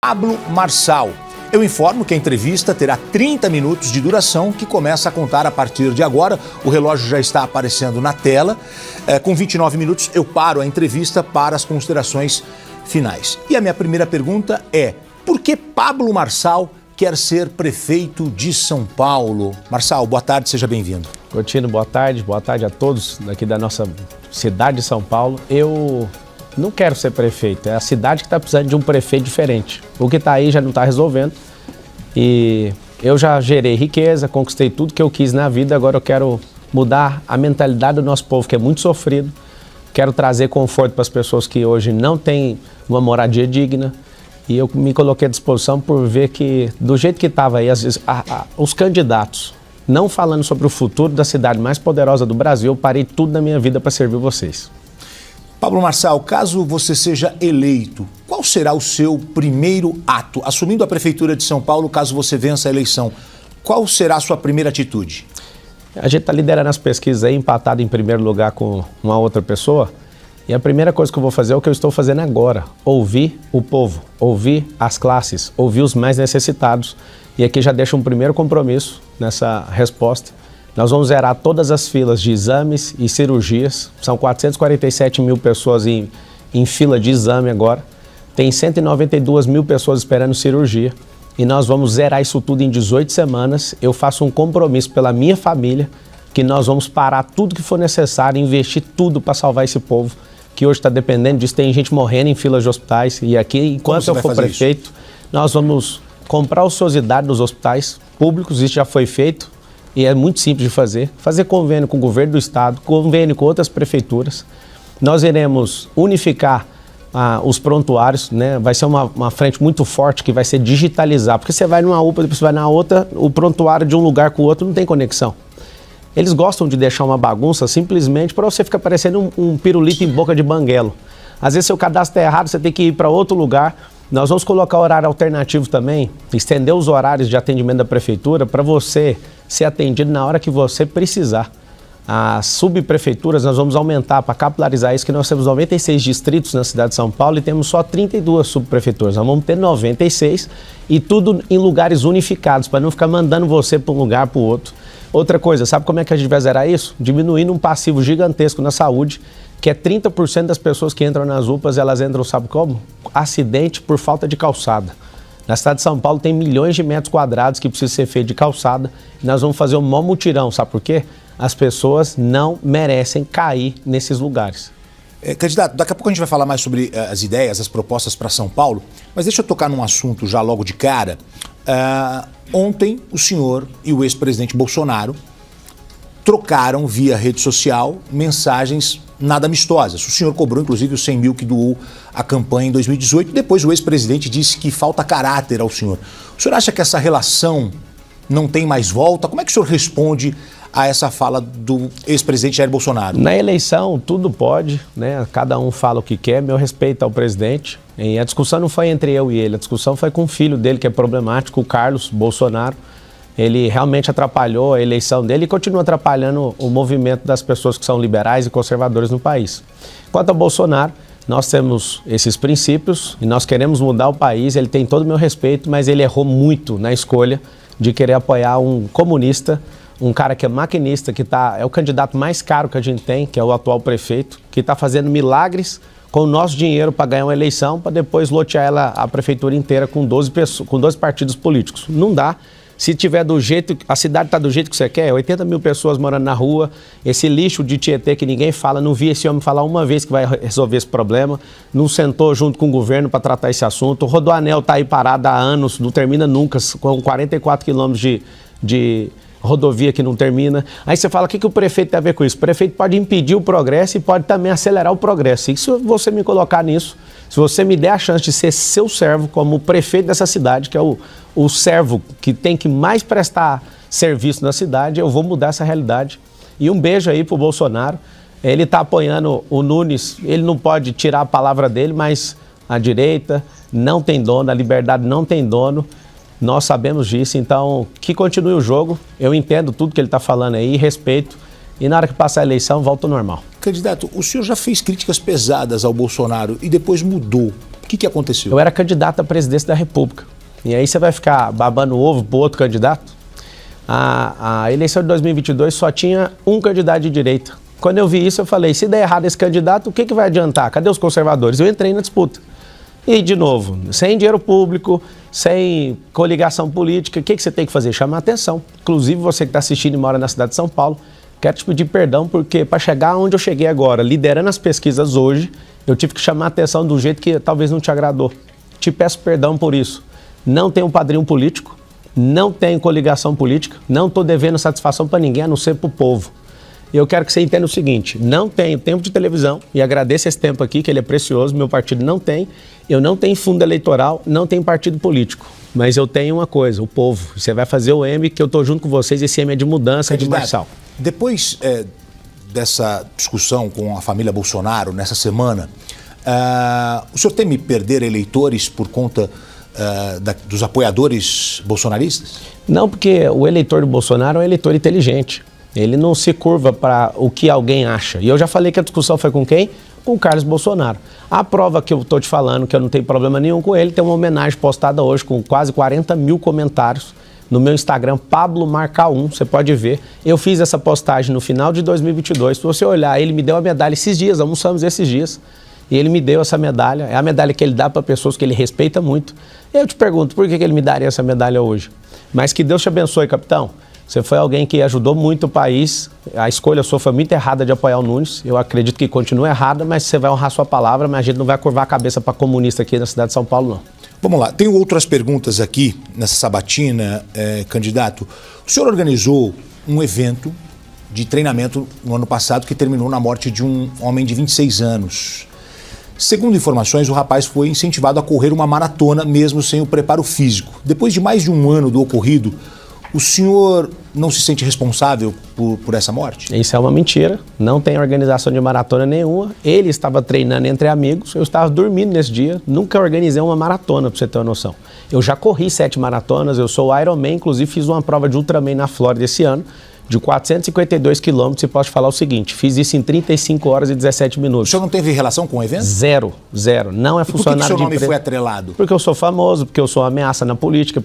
Pablo Marçal. Eu informo que a entrevista terá 30 minutos de duração, que começa a contar a partir de agora. O relógio já está aparecendo na tela. Com 29 minutos eu paro a entrevista para as considerações finais. E a minha primeira pergunta é: por que Pablo Marçal quer ser prefeito de São Paulo? Marçal, boa tarde, seja bem-vindo. Coutinho, boa tarde a todos daqui da nossa cidade de São Paulo. Eu não quero ser prefeito, é a cidade que está precisando de um prefeito diferente. O que está aí já não está resolvendo e eu já gerei riqueza, conquistei tudo que eu quis na vida, agora eu quero mudar a mentalidade do nosso povo, que é muito sofrido. Quero trazer conforto para as pessoas que hoje não têm uma moradia digna. E eu me coloquei à disposição por ver que, do jeito que estava aí, às vezes, os candidatos, não falando sobre o futuro da cidade mais poderosa do Brasil, eu parei tudo na minha vida para servir vocês. Pablo Marçal, caso você seja eleito, qual será o seu primeiro ato? Assumindo a Prefeitura de São Paulo, caso você vença a eleição, qual será a sua primeira atitude? A gente está liderando as pesquisas aí, empatado em primeiro lugar com uma outra pessoa. E a primeira coisa que eu vou fazer é o que eu estou fazendo agora, ouvir o povo, ouvir as classes, ouvir os mais necessitados. E aqui já deixo um primeiro compromisso nessa resposta. Nós vamos zerar todas as filas de exames e cirurgias. São 447 mil pessoas em fila de exame agora. Tem 192 mil pessoas esperando cirurgia. E nós vamos zerar isso tudo em 18 semanas. Eu faço um compromisso pela minha família que nós vamos parar tudo que for necessário, investir tudo para salvar esse povo que hoje está dependendo disso. Tem gente morrendo em filas de hospitais. E aqui, enquanto eu for prefeito, nós vamos comprar ociosidade nos hospitais públicos. Isso já foi feito. E é muito simples de fazer convênio com o governo do estado, convênio com outras prefeituras. Nós iremos unificar os prontuários, né? Vai ser uma frente muito forte que vai ser digitalizar, porque você vai numa UPA, depois você vai na outra, o prontuário de um lugar com o outro não tem conexão. Eles gostam de deixar uma bagunça simplesmente para você ficar parecendo um pirulito em boca de banguelo. Às vezes seu cadastro está errado, você tem que ir para outro lugar. Nós vamos colocar horário alternativo também, estender os horários de atendimento da prefeitura para você ser atendido na hora que você precisar. As subprefeituras nós vamos aumentar para capilarizar isso, que nós temos 96 distritos na cidade de São Paulo e temos só 32 subprefeituras. Nós vamos ter 96 e tudo em lugares unificados, para não ficar mandando você para um lugar para o outro. Outra coisa, sabe como é que a gente vai zerar isso? Diminuindo um passivo gigantesco na saúde, que é 30% das pessoas que entram nas UPAs, elas entram, sabe como? Acidente por falta de calçada. Na cidade de São Paulo tem milhões de metros quadrados que precisam ser feitos de calçada e nós vamos fazer um maior mutirão, sabe por quê? As pessoas não merecem cair nesses lugares. Candidato, daqui a pouco a gente vai falar mais sobre as ideias, as propostas para São Paulo, mas deixa eu tocar num assunto já logo de cara. Ontem o senhor e o ex-presidente Bolsonaro trocaram via rede social mensagens nada amistosas. O senhor cobrou, inclusive, os 100 mil que doou à campanha em 2018. Depois o ex-presidente disse que falta caráter ao senhor. O senhor acha que essa relação não tem mais volta? Como é que o senhor responde a essa fala do ex-presidente Jair Bolsonaro? Na eleição, tudo pode, né? Cada um fala o que quer. Meu respeito ao presidente. E a discussão não foi entre eu e ele, a discussão foi com o filho dele, que é problemático, o Carlos Bolsonaro. Ele realmente atrapalhou a eleição dele e continua atrapalhando o movimento das pessoas que são liberais e conservadores no país. Quanto ao Bolsonaro, nós temos esses princípios e nós queremos mudar o país. Ele tem todo o meu respeito, mas ele errou muito na escolha de querer apoiar um comunista, um cara que é maquinista, que é o candidato mais caro que a gente tem, que é o atual prefeito, que está fazendo milagres com o nosso dinheiro para ganhar uma eleição, para depois lotear a prefeitura inteira com 12 partidos políticos. Não dá. Se tiver do jeito, a cidade está do jeito que você quer, 80 mil pessoas morando na rua, esse lixo de Tietê que ninguém fala, não vi esse homem falar uma vez que vai resolver esse problema, não sentou junto com o governo para tratar esse assunto, o Rodoanel está aí parado há anos, não termina nunca, com 44 quilômetros de rodovia que não termina. Aí você fala, o que o prefeito tem a ver com isso? O prefeito pode impedir o progresso e pode também acelerar o progresso. E se você me colocar nisso, se você me der a chance de ser seu servo como prefeito dessa cidade, que é o servo que tem que mais prestar serviço na cidade, eu vou mudar essa realidade. E um beijo aí pro Bolsonaro. Ele está apoiando o Nunes, ele não pode tirar a palavra dele, mas a direita não tem dono, a liberdade não tem dono. Nós sabemos disso, então que continue o jogo. Eu entendo tudo que ele está falando aí, respeito. E na hora que passar a eleição, volta ao normal. Candidato, o senhor já fez críticas pesadas ao Bolsonaro e depois mudou. O que aconteceu? Eu era candidato à presidência da República. E aí você vai ficar babando ovo pro outro candidato? A eleição de 2022 só tinha um candidato de direita. Quando eu vi isso, eu falei, se der errado esse candidato, o que vai adiantar? Cadê os conservadores? Eu entrei na disputa. E, de novo, sem dinheiro público, sem coligação política, o que você tem que fazer? Chamar atenção. Inclusive, você que está assistindo e mora na cidade de São Paulo, quero te pedir perdão, porque para chegar onde eu cheguei agora, liderando as pesquisas hoje, eu tive que chamar atenção do jeito que talvez não te agradou. Te peço perdão por isso. Não tenho padrinho político, não tenho coligação política, não estou devendo satisfação para ninguém, a não ser para o povo. Eu quero que você entenda o seguinte, não tenho tempo de televisão, e agradeço esse tempo aqui, que ele é precioso, meu partido não tem, eu não tenho fundo eleitoral, não tenho partido político, mas eu tenho uma coisa, o povo. Você vai fazer o M, que eu estou junto com vocês, esse M é de mudança, é de Marçal. Depois dessa discussão com a família Bolsonaro, nessa semana, o senhor teme perder eleitores por conta dos apoiadores bolsonaristas? Não, porque o eleitor do Bolsonaro é um eleitor inteligente. Ele não se curva para o que alguém acha. E eu já falei que a discussão foi com quem? Com o Carlos Bolsonaro. A prova que eu estou te falando, que eu não tenho problema nenhum com ele, tem uma homenagem postada hoje com quase 40 mil comentários no meu Instagram, Pablo Marca 1, você pode ver. Eu fiz essa postagem no final de 2022. Se você olhar, ele me deu a medalha esses dias, almoçamos esses dias. E ele me deu essa medalha, é a medalha que ele dá para pessoas que ele respeita muito. Eu te pergunto, por que ele me daria essa medalha hoje? Mas que Deus te abençoe, capitão. Você foi alguém que ajudou muito o país. A escolha sua foi muito errada de apoiar o Nunes. Eu acredito que continua errada, mas você vai honrar sua palavra, mas a gente não vai curvar a cabeça para comunista aqui na cidade de São Paulo, não. Vamos lá, tenho outras perguntas aqui nessa sabatina, candidato. O senhor organizou um evento de treinamento no ano passado que terminou na morte de um homem de 26 anos. Segundo informações, o rapaz foi incentivado a correr uma maratona mesmo sem o preparo físico. Depois de mais de um ano do ocorrido, o senhor não se sente responsável por essa morte? Isso é uma mentira, não tem organização de maratona nenhuma. Ele estava treinando entre amigos, eu estava dormindo nesse dia, nunca organizei uma maratona, para você ter uma noção. Eu já corri 7 maratonas, eu sou Ironman, inclusive fiz uma prova de Ultraman na Flórida esse ano, de 452 quilômetros, e posso te falar o seguinte, fiz isso em 35 horas e 17 minutos. O senhor não teve relação com o evento? Zero. Não é funcionário de empresa. Por que o seu nome foi atrelado? Porque eu sou famoso, porque eu sou uma ameaça na política,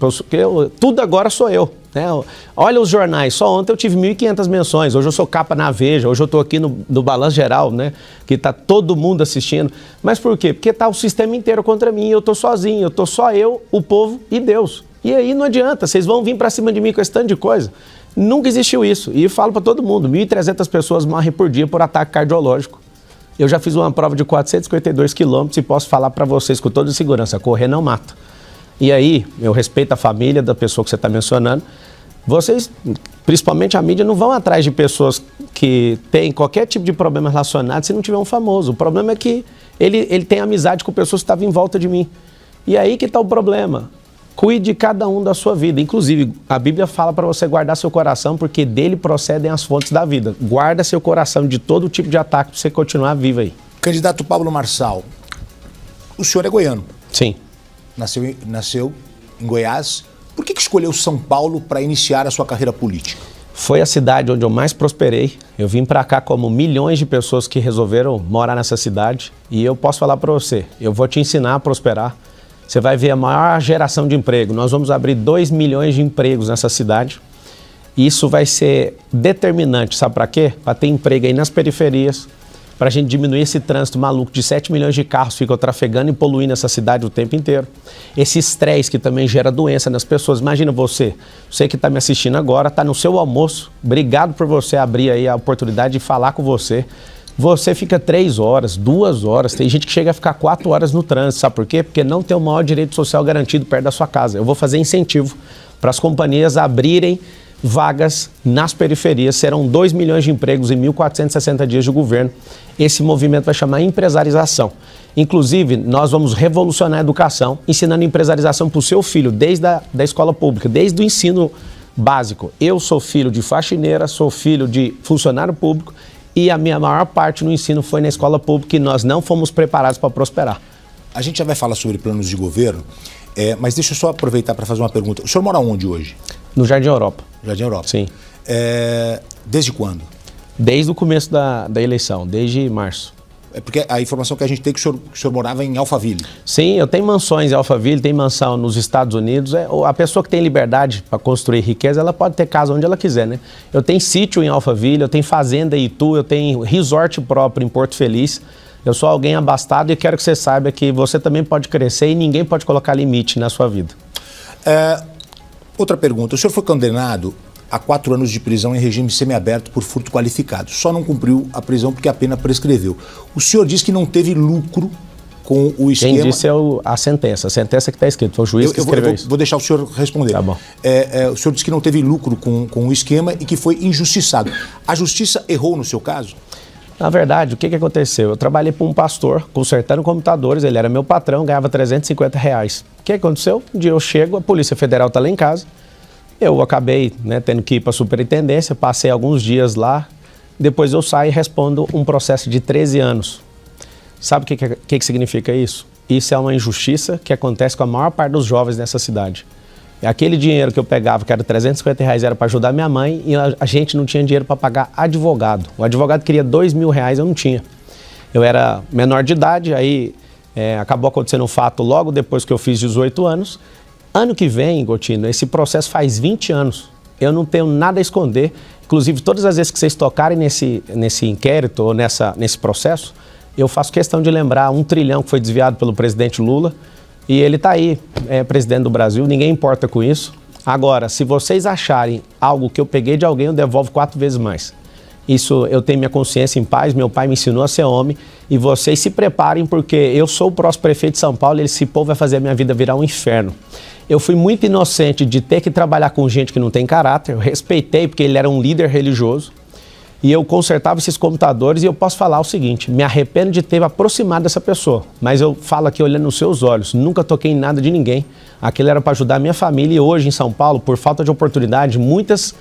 tudo agora sou eu. Né? Olha os jornais, só ontem eu tive 1.500 menções, hoje eu sou capa na Veja, hoje eu estou aqui no Balanço Geral, né? Que está todo mundo assistindo. Mas por quê? Porque está o sistema inteiro contra mim, eu estou sozinho, eu estou só eu, o povo e Deus. E aí não adianta, vocês vão vir para cima de mim com esse tanto de coisa. Nunca existiu isso. E eu falo para todo mundo, 1.300 pessoas morrem por dia por ataque cardiológico. Eu já fiz uma prova de 452 quilômetros e posso falar para vocês com toda segurança, correr não mata. E aí, eu respeito a família da pessoa que você está mencionando. Vocês, principalmente a mídia, não vão atrás de pessoas que têm qualquer tipo de problema relacionado se não tiver um famoso. O problema é que ele tem amizade com pessoas que estavam em volta de mim. E aí que está o problema. Cuide de cada um da sua vida. Inclusive, a Bíblia fala para você guardar seu coração, porque dele procedem as fontes da vida. Guarda seu coração de todo tipo de ataque para você continuar vivo aí. Candidato Pablo Marçal, o senhor é goiano. Sim. Nasceu em Goiás. Por que escolheu São Paulo para iniciar a sua carreira política? Foi a cidade onde eu mais prosperei. Eu vim para cá como milhões de pessoas que resolveram morar nessa cidade. E eu posso falar para você, eu vou te ensinar a prosperar. Você vai ver a maior geração de emprego. Nós vamos abrir 2 milhões de empregos nessa cidade. E isso vai ser determinante, sabe para quê? Para ter emprego aí nas periferias, para a gente diminuir esse trânsito maluco de 7 milhões de carros ficam trafegando e poluindo essa cidade o tempo inteiro. Esse estresse que também gera doença nas pessoas. Imagina você que está me assistindo agora, está no seu almoço. Obrigado por você abrir aí a oportunidade de falar com você. Você fica 3 horas, 2 horas, tem gente que chega a ficar 4 horas no trânsito, sabe por quê? Porque não tem o maior direito social garantido perto da sua casa. Eu vou fazer incentivo para as companhias abrirem vagas nas periferias, serão 2 milhões de empregos em 1.460 dias de governo. Esse movimento vai chamar empresarização. Inclusive, nós vamos revolucionar a educação, ensinando empresarização para o seu filho, desde a escola pública, desde o ensino básico. Eu sou filho de faxineira, sou filho de funcionário público, e a minha maior parte no ensino foi na escola pública e nós não fomos preparados para prosperar. A gente já vai falar sobre planos de governo, mas deixa eu só aproveitar para fazer uma pergunta. O senhor mora onde hoje? No Jardim Europa. Jardim Europa? Sim. Desde quando? Desde o começo da eleição, desde março. É porque a informação que a gente tem é que o senhor morava em Alphaville. Sim, eu tenho mansões em Alphaville, tenho mansão nos Estados Unidos. A pessoa que tem liberdade para construir riqueza, ela pode ter casa onde ela quiser, né? Eu tenho sítio em Alphaville, eu tenho fazenda em Itu, eu tenho resort próprio em Porto Feliz. Eu sou alguém abastado e quero que você saiba que você também pode crescer e ninguém pode colocar limite na sua vida. Outra pergunta. O senhor foi condenado a 4 anos de prisão em regime semiaberto por furto qualificado. Só não cumpriu a prisão porque a pena prescreveu. O senhor disse que não teve lucro com o esquema... Quem disse é a sentença que está escrito, foi o juiz que escreveu isso. Vou deixar o senhor responder. Tá bom. O senhor disse que não teve lucro com o esquema e que foi injustiçado. A justiça errou no seu caso? Na verdade, o que aconteceu? Eu trabalhei para um pastor, consertando computadores, ele era meu patrão, ganhava R$350. O que aconteceu? Um dia eu chego, a Polícia Federal está lá em casa, eu acabei tendo que ir para a superintendência, passei alguns dias lá, depois eu saio e respondo um processo de 13 anos. Sabe o que significa isso? Isso é uma injustiça que acontece com a maior parte dos jovens nessa cidade. Aquele dinheiro que eu pegava, que era R$350, era para ajudar minha mãe e a gente não tinha dinheiro para pagar advogado. O advogado queria R$2.000, eu não tinha. Eu era menor de idade, aí acabou acontecendo um fato logo depois que eu fiz 18 anos. Ano que vem, Gotino, esse processo faz 20 anos. Eu não tenho nada a esconder. Inclusive, todas as vezes que vocês tocarem nesse inquérito ou nesse processo, eu faço questão de lembrar 1 trilhão que foi desviado pelo presidente Lula. E ele está aí, presidente do Brasil, ninguém importa com isso. Agora, se vocês acharem algo que eu peguei de alguém, eu devolvo 4 vezes mais. Isso, eu tenho minha consciência em paz, meu pai me ensinou a ser homem. E vocês se preparem, porque eu sou o próximo prefeito de São Paulo e esse povo vai fazer a minha vida virar um inferno. Eu fui muito inocente de ter que trabalhar com gente que não tem caráter. Eu respeitei, porque ele era um líder religioso. E eu consertava esses computadores e eu posso falar o seguinte, me arrependo de ter aproximado dessa pessoa, mas eu falo aqui olhando nos seus olhos, nunca toquei em nada de ninguém, aquilo era para ajudar a minha família e hoje em São Paulo, por falta de oportunidade, muitos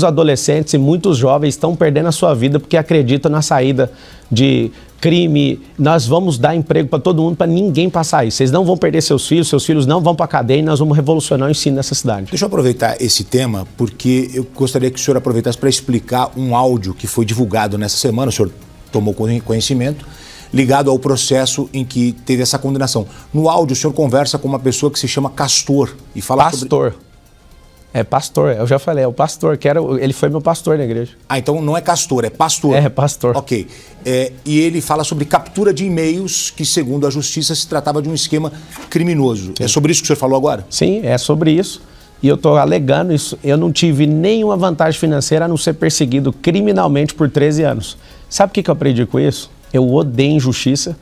adolescentes e muitos jovens estão perdendo a sua vida porque acreditam na saída de crime, nós vamos dar emprego para todo mundo, para ninguém passar isso. Vocês não vão perder seus filhos não vão para a cadeia e nós vamos revolucionar o ensino nessa cidade. Deixa eu aproveitar esse tema, porque eu gostaria que o senhor aproveitasse para explicar um áudio que foi divulgado nessa semana, o senhor tomou conhecimento, ligado ao processo em que teve essa condenação. No áudio, o senhor conversa com uma pessoa que se chama Castor e fala sobre... É pastor, eu já falei, é o pastor, ele foi meu pastor na igreja. Ah, então não é Castor, é pastor. É, pastor. Ok. E ele fala sobre captura de e-mails que, segundo a justiça, se tratava de um esquema criminoso. Sim. É sobre isso que o senhor falou agora? Sim, é sobre isso. E eu estou alegando isso. Eu não tive nenhuma vantagem financeira a não ser perseguido criminalmente por 13 anos. Sabe o que eu aprendi com isso? Eu odeio injustiça.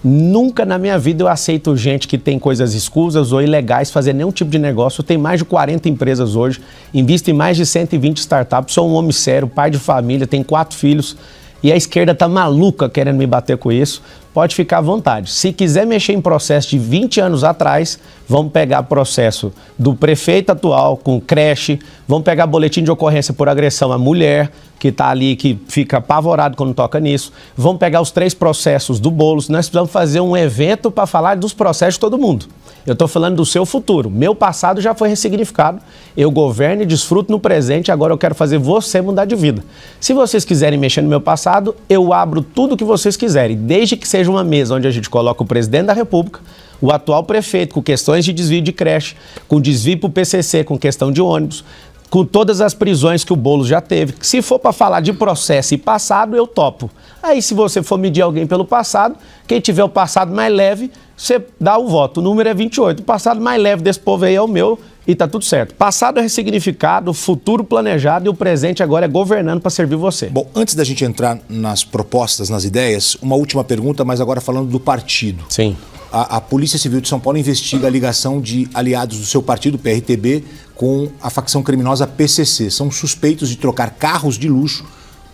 Nunca na minha vida eu aceito gente que tem coisas escusas ou ilegais fazer nenhum tipo de negócio. Eu tenho mais de 40 empresas hoje, invisto em mais de 120 startups, sou um homem sério, pai de família, tenho 4 filhos e a esquerda está maluca querendo me bater com isso. Pode ficar à vontade. Se quiser mexer em processo de 20 anos atrás, vamos pegar processo do prefeito atual com creche, vamos pegar boletim de ocorrência por agressão à mulher, que está ali, que fica apavorado quando toca nisso. Vamos pegar os 3 processos do Boulos. Nós precisamos fazer um evento para falar dos processos de todo mundo. Eu estou falando do seu futuro. Meu passado já foi ressignificado. Eu governo e desfruto no presente. Agora eu quero fazer você mudar de vida. Se vocês quiserem mexer no meu passado, eu abro tudo o que vocês quiserem. Desde que seja uma mesa onde a gente coloca o presidente da República, o atual prefeito com questões de desvio de creche, com desvio para o PCC, com questão de ônibus, com todas as prisões que o Boulos já teve. Se for para falar de processo e passado, eu topo. Aí, se você for medir alguém pelo passado, quem tiver o passado mais leve, você dá o voto. O número é 28. O passado mais leve desse povo aí é o meu e tá tudo certo. Passado é ressignificado, futuro planejado e o presente agora é governando para servir você. Bom, antes da gente entrar nas propostas, nas ideias, uma última pergunta, mas agora falando do partido. Sim. A Polícia Civil de São Paulo investiga a ligação de aliados do seu partido, PRTB, com a facção criminosa PCC. São suspeitos de trocar carros de luxo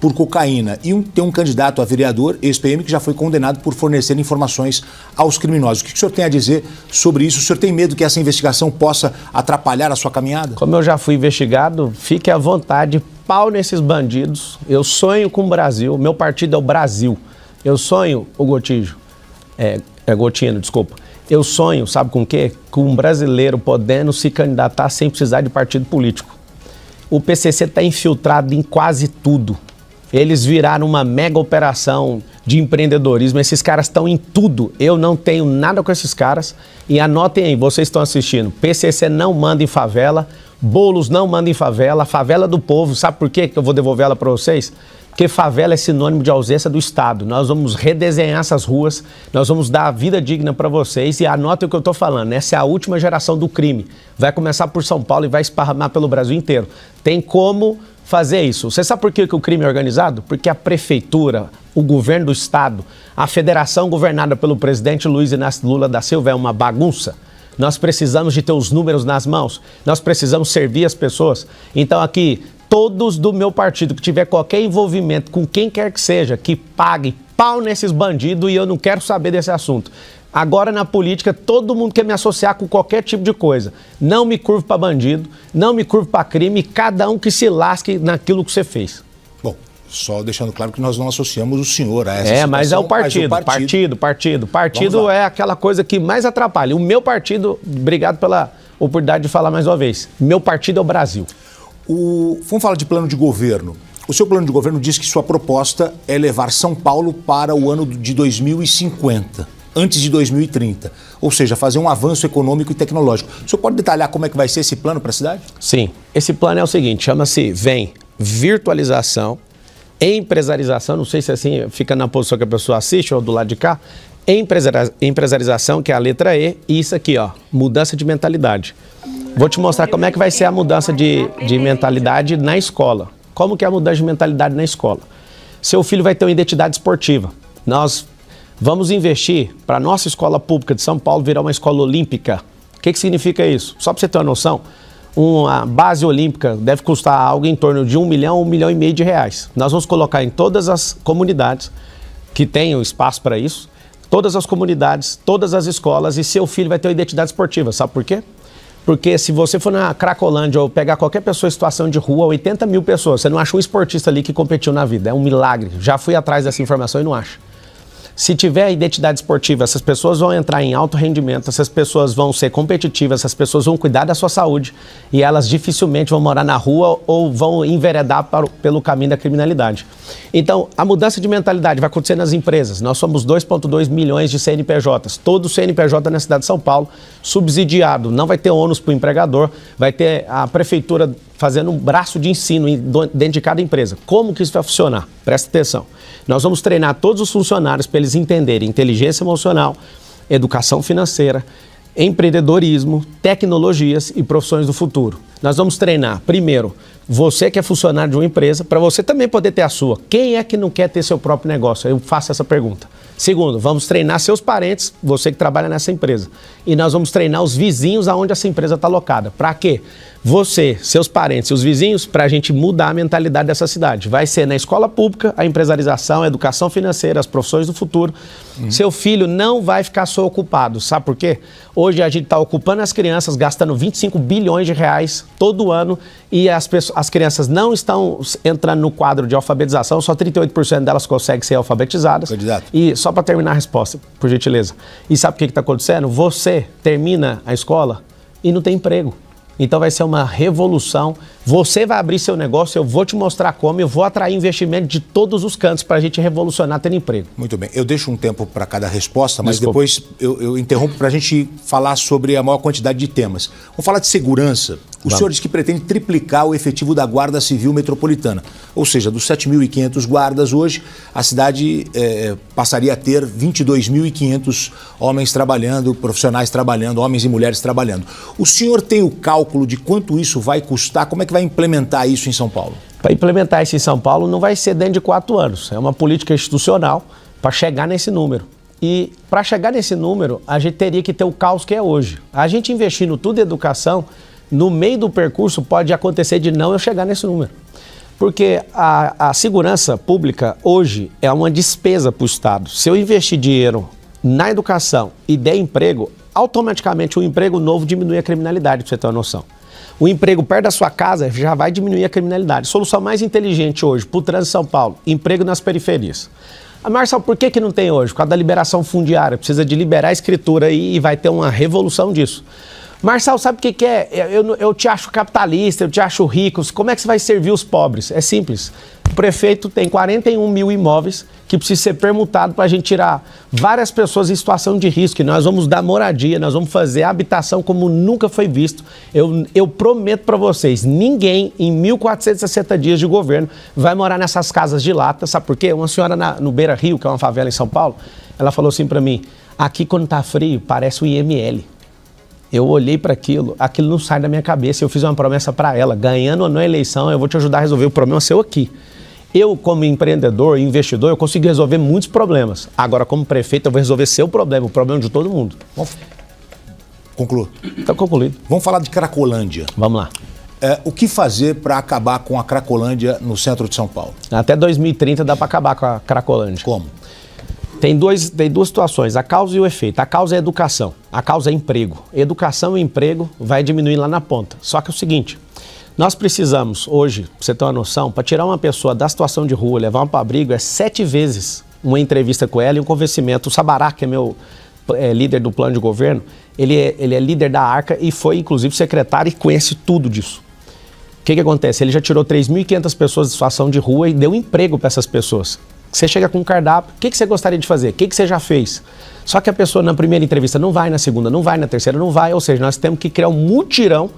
por cocaína. E tem um candidato a vereador, ex-PM, que já foi condenado por fornecer informações aos criminosos. O que o senhor tem a dizer sobre isso? O senhor tem medo que essa investigação possa atrapalhar a sua caminhada? Como eu já fui investigado, fique à vontade, pau nesses bandidos. Eu sonho com o Brasil, meu partido é o Brasil. Eu sonho, o Gotino, desculpa. Eu sonho, sabe com o quê? Com um brasileiro podendo se candidatar sem precisar de partido político. O PCC está infiltrado em quase tudo. Eles viraram uma mega operação de empreendedorismo. Esses caras estão em tudo. Eu não tenho nada com esses caras. E anotem aí, vocês estão assistindo. PCC não manda em favela, Boulos não manda em favela, favela do povo. Sabe por quê que eu vou devolver ela para vocês? Porque favela é sinônimo de ausência do Estado. Nós vamos redesenhar essas ruas, nós vamos dar a vida digna para vocês. E anotem o que eu estou falando, essa é a última geração do crime. Vai começar por São Paulo e vai esparramar pelo Brasil inteiro. Tem como fazer isso. Você sabe por que o crime é organizado? Porque a prefeitura, o governo do Estado, a federação governada pelo presidente Luiz Inácio Lula da Silva é uma bagunça. Nós precisamos de ter os números nas mãos, nós precisamos servir as pessoas. Então aqui, todos do meu partido que tiver qualquer envolvimento com quem quer que seja, que pague pau nesses bandidos, e eu não quero saber desse assunto. Agora na política, todo mundo quer me associar com qualquer tipo de coisa. Não me curvo para bandido, não me curvo para crime, cada um que se lasque naquilo que você fez. Bom, só deixando claro que nós não associamos o senhor a essa situação. Mas é o partido. Partido é aquela coisa que mais atrapalha. O meu partido, obrigado pela oportunidade de falar mais uma vez, meu partido é o Brasil. Vamos falar de plano de governo. O seu plano de governo diz que sua proposta é levar São Paulo para o ano de 2050, antes de 2030. Ou seja, fazer um avanço econômico e tecnológico. O senhor pode detalhar como é que vai ser esse plano para a cidade? Sim. Esse plano é o seguinte, chama-se virtualização, empresarização, não sei se assim fica na posição que a pessoa assiste ou do lado de cá, empresarização, que é a letra E, e isso aqui, ó, mudança de mentalidade. Vou te mostrar como é que vai ser a mudança de mentalidade na escola. Como que é a mudança de mentalidade na escola? Seu filho vai ter uma identidade esportiva. Nós vamos investir para a nossa escola pública de São Paulo virar uma escola olímpica. O que significa isso? Só para você ter uma noção, uma base olímpica deve custar algo em torno de 1 milhão, 1,5 milhão de reais. Nós vamos colocar em todas as comunidades que tenham espaço para isso, todas as comunidades, todas as escolas, e seu filho vai ter uma identidade esportiva. Sabe por quê? Porque se você for na Cracolândia ou pegar qualquer pessoa em situação de rua, 80 mil pessoas, você não acha um esportista ali que competiu na vida. É um milagre. Já fui atrás dessa informação e não acho. Se tiver a identidade esportiva, essas pessoas vão entrar em alto rendimento, essas pessoas vão ser competitivas, essas pessoas vão cuidar da sua saúde e elas dificilmente vão morar na rua ou vão enveredar pelo caminho da criminalidade. Então, a mudança de mentalidade vai acontecer nas empresas. Nós somos 2,2 milhões de CNPJs, todo CNPJ na cidade de São Paulo, subsidiado. Não vai ter ônus para o empregador, vai ter a prefeitura fazendo um braço de ensino dentro de cada empresa. Como que isso vai funcionar? Presta atenção. Nós vamos treinar todos os funcionários para eles entenderem inteligência emocional, educação financeira, empreendedorismo, tecnologias e profissões do futuro. Nós vamos treinar, primeiro, você que é funcionário de uma empresa, para você também poder ter a sua. Quem é que não quer ter seu próprio negócio? Eu faço essa pergunta. Segundo, vamos treinar seus parentes, você que trabalha nessa empresa. E nós vamos treinar os vizinhos aonde essa empresa está alocada. Para quê? Você, seus parentes e os vizinhos, para a gente mudar a mentalidade dessa cidade. Vai ser na escola pública, a empresarização, a educação financeira, as profissões do futuro. Seu filho não vai ficar só ocupado. Sabe por quê? Hoje a gente está ocupando as crianças, gastando 25 bilhões de reais todo ano e as crianças não estão entrando no quadro de alfabetização, só 38% delas conseguem ser alfabetizadas. Exato. E só para terminar a resposta, por gentileza. E sabe o que está acontecendo? Você termina a escola e não tem emprego. Então vai ser uma revolução. Você vai abrir seu negócio, eu vou te mostrar como, eu vou atrair investimento de todos os cantos para a gente revolucionar ter emprego. Muito bem. Eu deixo um tempo para cada resposta, mas Desculpa. depois eu interrompo para a gente falar sobre a maior quantidade de temas. Vamos falar de segurança. O senhor diz que pretende triplicar o efetivo da Guarda Civil Metropolitana. Ou seja, dos 7.500 guardas hoje, a cidade passaria a ter 22.500 homens trabalhando, profissionais trabalhando, homens e mulheres trabalhando. O senhor tem o cálculo de quanto isso vai custar? Como é que vai implementar isso em São Paulo? Para implementar isso em São Paulo não vai ser dentro de 4 anos. É uma política institucional para chegar nesse número. E para chegar nesse número, a gente teria que ter o caos que é hoje. A gente investindo tudo em educação, no meio do percurso pode acontecer de não eu chegar nesse número. Porque a segurança pública hoje é uma despesa para o Estado. Se eu investir dinheiro na educação e der emprego, automaticamente o emprego novo diminui a criminalidade, para você ter uma noção. O emprego perto da sua casa já vai diminuir a criminalidade. Solução mais inteligente hoje para o trânsito de São Paulo, emprego nas periferias. Marcelo, por que não tem hoje? Por causa da liberação fundiária, precisa de liberar a escritura aí e vai ter uma revolução disso. Marçal, sabe o que é? Eu te acho capitalista, eu te acho rico. Como é que você vai servir os pobres? É simples. O prefeito tem 41 mil imóveis que precisa ser permutado para a gente tirar várias pessoas em situação de risco. E nós vamos dar moradia, nós vamos fazer habitação como nunca foi visto. Eu prometo para vocês, ninguém em 1.460 dias de governo vai morar nessas casas de lata. Sabe por quê? Uma senhora no Beira Rio, que é uma favela em São Paulo, ela falou assim para mim, aqui quando tá frio parece o IML. Eu olhei para aquilo não sai da minha cabeça. Eu fiz uma promessa para ela, ganhando ou não a eleição, eu vou te ajudar a resolver o problema seu aqui. Eu, como empreendedor e investidor, eu consigo resolver muitos problemas. Agora, como prefeito, eu vou resolver seu problema, o problema de todo mundo. Conclua. Está concluído. Vamos falar de Cracolândia. Vamos lá. O que fazer para acabar com a Cracolândia no centro de São Paulo? Até 2030 dá para acabar com a Cracolândia. Como? Tem duas situações, a causa e o efeito. A causa é educação, a causa é emprego. Educação e emprego vai diminuir lá na ponta. Só que é o seguinte, nós precisamos hoje, pra você ter uma noção, para tirar uma pessoa da situação de rua, levar para abrigo, é 7 vezes uma entrevista com ela e um convencimento. O Sabará, que é meu líder do plano de governo, ele é líder da Arca e foi inclusive secretário e conhece tudo disso. O que acontece? Ele já tirou 3.500 pessoas de situação de rua e deu emprego para essas pessoas. Você chega com um cardápio, o que você gostaria de fazer? O que você já fez? Só que a pessoa na primeira entrevista não vai, na segunda não vai, na terceira não vai, ou seja, nós temos que criar um mutirão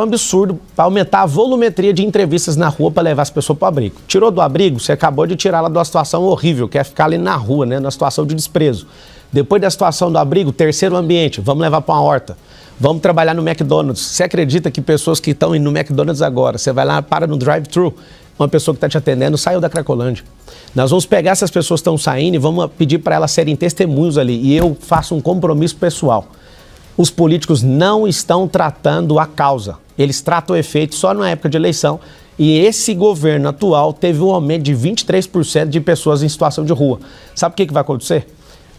absurdo para aumentar a volumetria de entrevistas na rua para levar as pessoas para o abrigo. Tirou do abrigo, você acabou de tirar ela de uma situação horrível, que é ficar ali na rua, né, numa situação de desprezo. Depois da situação do abrigo, terceiro ambiente, vamos levar para uma horta. Vamos trabalhar no McDonald's. Você acredita que pessoas que estão indo no McDonald's agora, você vai lá, para no drive-thru, uma pessoa que está te atendendo saiu da Cracolândia. Nós vamos pegar essas pessoas que estão saindo e vamos pedir para elas serem testemunhos ali. E eu faço um compromisso pessoal. Os políticos não estão tratando a causa. Eles tratam o efeito só na época de eleição. E esse governo atual teve um aumento de 23% de pessoas em situação de rua. Sabe o que vai acontecer?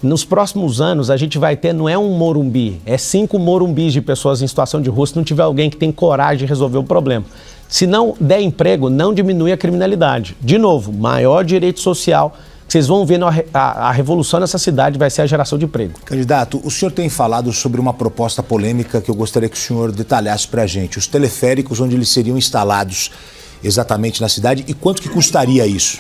Nos próximos anos, a gente vai ter, não é um Morumbi, é 5 Morumbis de pessoas em situação de rua, se não tiver alguém que tem coragem de resolver o problema. Se não der emprego, não diminui a criminalidade. De novo, maior direito social. Vocês vão ver a revolução nessa cidade vai ser a geração de emprego. Candidato, o senhor tem falado sobre uma proposta polêmica que eu gostaria que o senhor detalhasse para a gente. Os teleféricos, onde eles seriam instalados exatamente na cidade e quanto que custaria isso?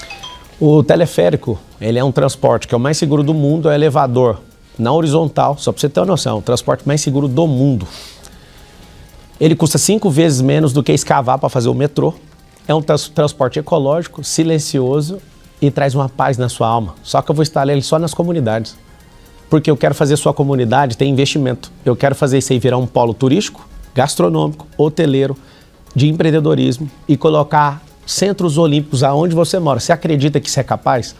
O teleférico, ele é um transporte que é o mais seguro do mundo, é elevador na horizontal, só para você ter uma noção, o transporte mais seguro do mundo. Ele custa 5 vezes menos do que escavar para fazer o metrô. É um transporte ecológico, silencioso e traz uma paz na sua alma. Só que eu vou instalar ele só nas comunidades. Porque eu quero fazer sua comunidade ter investimento. Eu quero fazer isso aí virar um polo turístico, gastronômico, hoteleiro, de empreendedorismo e colocar centros olímpicos aonde você mora. Você acredita que isso é capaz?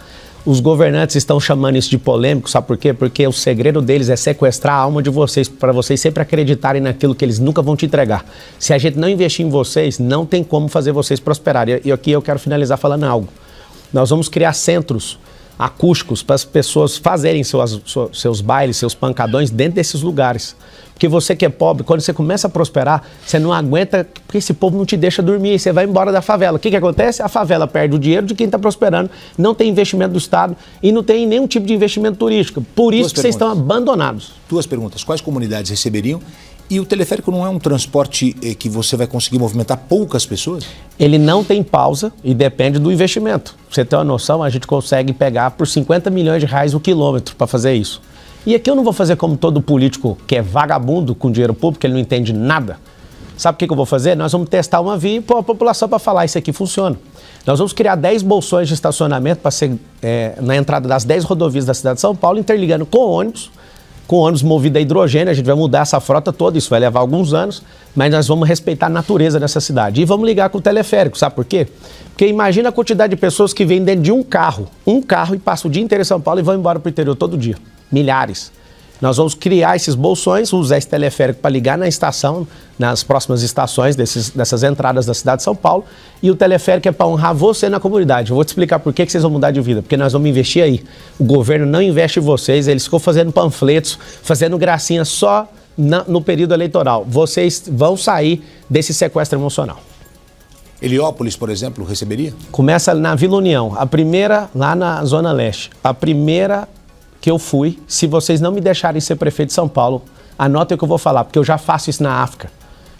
Os governantes estão chamando isso de polêmico, sabe por quê? Porque o segredo deles é sequestrar a alma de vocês, para vocês sempre acreditarem naquilo que eles nunca vão te entregar. Se a gente não investir em vocês, não tem como fazer vocês prosperarem. E aqui eu quero finalizar falando algo. Nós vamos criar centros acústicos para as pessoas fazerem seus bailes, seus pancadões dentro desses lugares. Porque você que é pobre, quando você começa a prosperar, você não aguenta, porque esse povo não te deixa dormir, e você vai embora da favela. O que acontece? A favela perde o dinheiro de quem está prosperando, não tem investimento do Estado e não tem nenhum tipo de investimento turístico. Por isso que vocês estão abandonados. 2 perguntas. Quais comunidades receberiam? E o teleférico não é um transporte que você vai conseguir movimentar poucas pessoas? Ele não tem pausa e depende do investimento. Pra você ter uma noção, a gente consegue pegar por 50 milhões de reais o quilômetro para fazer isso. E aqui eu não vou fazer como todo político que é vagabundo com dinheiro público, ele não entende nada. Sabe o que eu vou fazer? Nós vamos testar uma via e pôr a população para falar, isso aqui funciona. Nós vamos criar 10 bolsões de estacionamento para ser na entrada das 10 rodovias da cidade de São Paulo, interligando com ônibus movido a hidrogênio. A gente vai mudar essa frota toda, isso vai levar alguns anos, mas nós vamos respeitar a natureza dessa cidade. E vamos ligar com o teleférico, sabe por quê? Porque imagina a quantidade de pessoas que vêm dentro de um carro e passam o dia inteiro em São Paulo e vão embora para o interior todo dia. Milhares. Nós vamos criar esses bolsões, usar esse teleférico para ligar na estação, nas próximas estações dessas entradas da cidade de São Paulo, e o teleférico é para honrar você na comunidade. Eu vou te explicar por que vocês vão mudar de vida, porque nós vamos investir aí. O governo não investe em vocês, eles ficam fazendo panfletos, fazendo gracinha só no período eleitoral. Vocês vão sair desse sequestro emocional. Heliópolis, por exemplo, receberia? Começa na Vila União, a primeira lá na Zona Leste, a primeira que eu fui. Se vocês não me deixarem ser prefeito de São Paulo, Anota o que eu vou falar, porque eu já faço isso na África.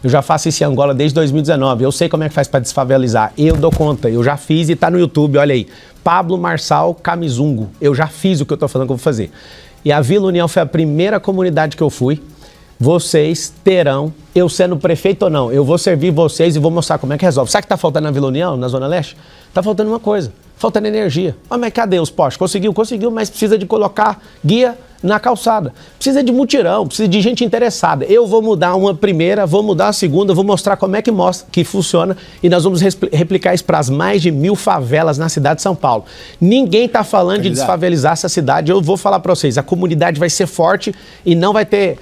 Eu já faço isso em Angola desde 2019. Eu sei como é que faz para desfavelizar. Eu dou conta. Eu já fiz e tá no YouTube. Olha aí. Pablo Marçal Camizungo. Eu já fiz o que eu tô falando que eu vou fazer. E a Vila União foi a primeira comunidade que eu fui. Vocês terão, eu sendo prefeito ou não, eu vou servir vocês e vou mostrar como é que resolve. Sabe o que tá faltando na Vila União, na Zona Leste? Tá faltando uma coisa. Faltando energia. Mas cadê os postes? Conseguiu, mas precisa de colocar guia na calçada. Precisa de mutirão, precisa de gente interessada. Eu vou mudar uma primeira, vou mudar a segunda, vou mostrar como é que funciona e nós vamos replicar isso para as mais de 1000 favelas na cidade de São Paulo. Ninguém está falando de desfavelizar essa cidade. Eu vou falar para vocês, a comunidade vai ser forte e não vai ter...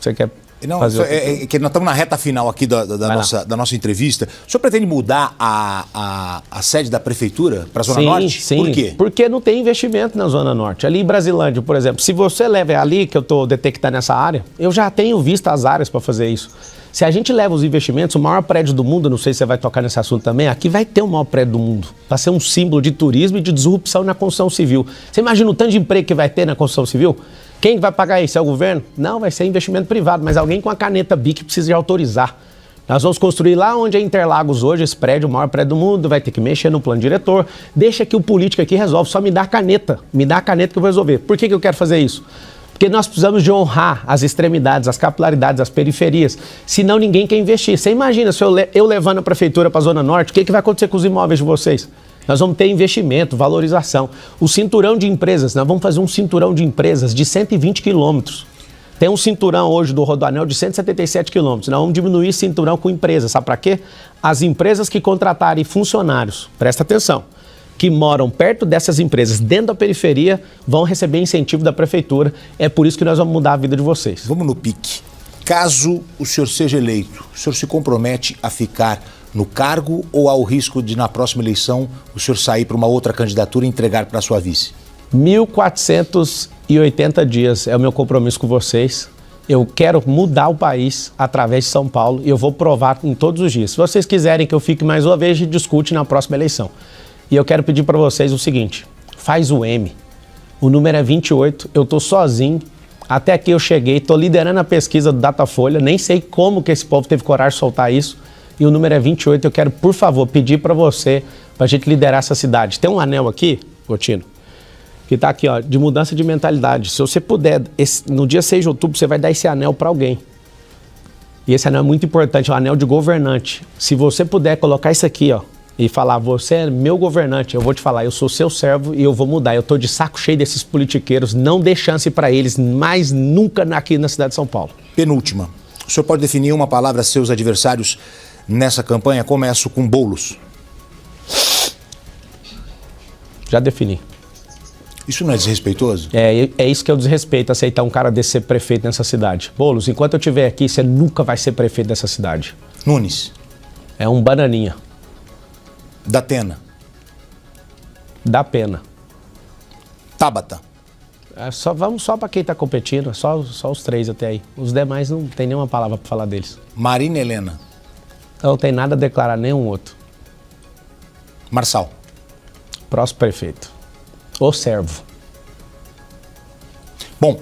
Você quer... Não, que nós estamos na reta final aqui da nossa entrevista. O senhor pretende mudar a sede da prefeitura para a Zona Norte? Sim, por quê? Porque não tem investimento na Zona Norte. Ali em Brasilândia, por exemplo, se você leva ali, que eu estou detectando nessa área, eu já tenho visto as áreas para fazer isso. Se a gente leva os investimentos, o maior prédio do mundo, não sei se você vai tocar nesse assunto também, aqui vai ter o maior prédio do mundo. Vai ser um símbolo de turismo e de disrupção na construção civil. Você imagina o tanto de emprego que vai ter na construção civil? Quem vai pagar isso? É o governo? Não, vai ser investimento privado, mas alguém com a caneta BIC precisa de autorizar. Nós vamos construir lá onde é Interlagos hoje, esse prédio, o maior prédio do mundo, vai ter que mexer no plano diretor. Deixa que o político aqui resolve, só me dá a caneta. Me dá a caneta que eu vou resolver. Por que eu quero fazer isso? Porque nós precisamos de honrar as extremidades, as capilaridades, as periferias. Senão ninguém quer investir. Você imagina se eu levando a prefeitura para a Zona Norte, o que vai acontecer com os imóveis de vocês? Nós vamos ter investimento, valorização. O cinturão de empresas, nós vamos fazer um cinturão de empresas de 120 quilômetros. Tem um cinturão hoje do Rodoanel de 177 quilômetros. Nós vamos diminuir esse cinturão com empresas. Sabe para quê? As empresas que contratarem funcionários, presta atenção, que moram perto dessas empresas, dentro da periferia, vão receber incentivo da prefeitura. É por isso que nós vamos mudar a vida de vocês. Vamos no pique. Caso o senhor seja eleito, o senhor se compromete a ficar no cargo ou há o risco de, na próxima eleição, o senhor sair para uma outra candidatura e entregar para a sua vice? 1.480 dias é o meu compromisso com vocês. Eu quero mudar o país através de São Paulo e eu vou provar em todos os dias. Se vocês quiserem que eu fique mais uma vez, a gente discute na próxima eleição. E eu quero pedir para vocês o seguinte, faz o M. O número é 28, eu estou sozinho. Até aqui eu cheguei, estou liderando a pesquisa do Datafolha, nem sei como que esse povo teve coragem de soltar isso. E o número é 28, eu quero, por favor, pedir para você, para a gente liderar essa cidade. Tem um anel aqui, Gotino, que está aqui, ó, de mudança de mentalidade. Se você puder, no dia 6 de outubro, você vai dar esse anel para alguém. E esse anel é muito importante, é um anel de governante. Se você puder colocar isso aqui, ó, e falar, você é meu governante, eu vou te falar, eu sou seu servo e eu vou mudar. Eu estou de saco cheio desses politiqueiros, não dê chance para eles, mais nunca aqui na cidade de São Paulo. Penúltima, o senhor pode definir uma palavra a seus adversários nessa campanha? Começo com Boulos. Já defini. Isso não é desrespeitoso? É isso que é o desrespeito, aceitar um cara desse ser prefeito nessa cidade. Boulos, enquanto eu estiver aqui, você nunca vai ser prefeito dessa cidade. Nunes. É um bananinha. Datena. Dá pena. Tabata. Vamos só para quem está competindo, só os 3 até aí. Os demais não tem nenhuma palavra para falar deles. Marina Helena. Não tem nada a declarar, nenhum outro. Marçal. Próximo prefeito. O servo. Bom,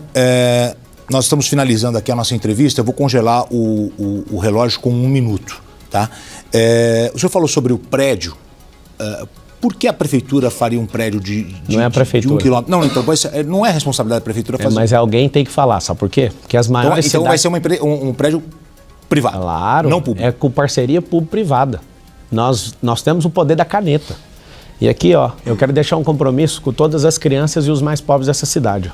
nós estamos finalizando aqui a nossa entrevista. Eu vou congelar o relógio com 1 minuto, tá? O senhor falou sobre o prédio. Por que a prefeitura faria um prédio não é a prefeitura. De 1 quilômetro? Não, então não é responsabilidade da prefeitura fazer. Mas alguém tem que falar, sabe por quê? Porque as maiores então vai ser um prédio privado. Claro, não público. É com parceria público-privada. Nós temos o poder da caneta. E aqui, ó, eu quero deixar um compromisso com todas as crianças e os mais pobres dessa cidade.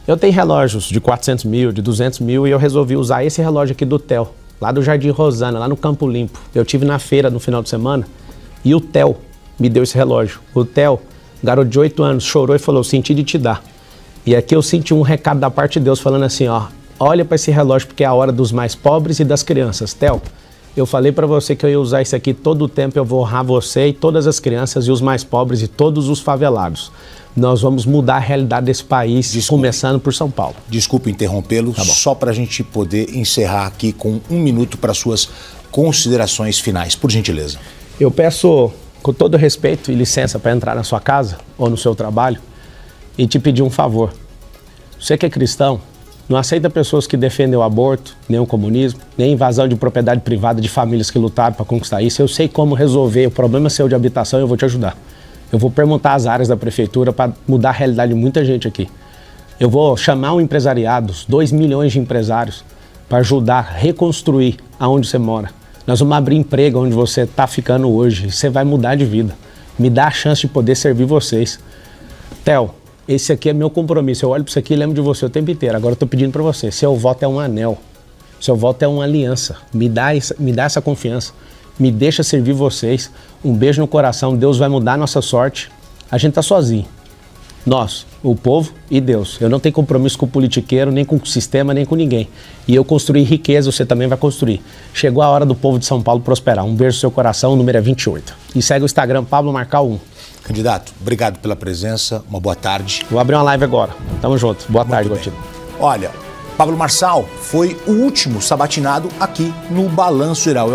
Eu tenho relógios de 400 mil, de 200 mil e eu resolvi usar esse relógio aqui do Theo, lá do Jardim Rosana, lá no Campo Limpo. Eu tive na feira no final de semana e o Theo me deu esse relógio. O Theo, garoto de 8 anos, chorou e falou, senti de te dar. E aqui eu senti um recado da parte de Deus falando assim, ó, olha para esse relógio porque é a hora dos mais pobres e das crianças. Theo, eu falei para você que eu ia usar isso aqui todo o tempo, eu vou honrar você e todas as crianças e os mais pobres e todos os favelados. Nós vamos mudar a realidade desse país, começando por São Paulo. Desculpe interrompê-lo, só para a gente poder encerrar aqui com 1 minuto para suas considerações finais, por gentileza. Eu peço, com todo respeito e licença para entrar na sua casa ou no seu trabalho e te pedir um favor. Você que é cristão, Não aceita pessoas que defendem o aborto, nem o comunismo, nem a invasão de propriedade privada de famílias que lutaram para conquistar isso. Eu sei como resolver o problema seu de habitação e eu vou te ajudar. Eu vou permutar as áreas da prefeitura para mudar a realidade de muita gente aqui. Eu vou chamar um empresariado, 2 milhões de empresários, para ajudar a reconstruir aonde você mora. Nós vamos abrir emprego onde você está ficando hoje. Você vai mudar de vida. Me dá a chance de poder servir vocês. Theo, esse aqui é meu compromisso. Eu olho para isso aqui e lembro de você o tempo inteiro. Agora eu estou pedindo para você. Seu voto é um anel. Seu voto é uma aliança. Me dá essa confiança. Me deixa servir vocês. Um beijo no coração. Deus vai mudar a nossa sorte. A gente está sozinho. Nós, o povo e Deus. Eu não tenho compromisso com o politiqueiro, nem com o sistema, nem com ninguém. E eu construí riqueza, você também vai construir. Chegou a hora do povo de São Paulo prosperar. Um beijo no seu coração, o número é 28. E segue o Instagram, Pablo Marcal 1. Candidato, obrigado pela presença, uma boa tarde. Vou abrir uma live agora. Tamo junto. Boa tarde, Gotino. Olha, Pablo Marçal foi o último sabatinado aqui no Balanço Geral.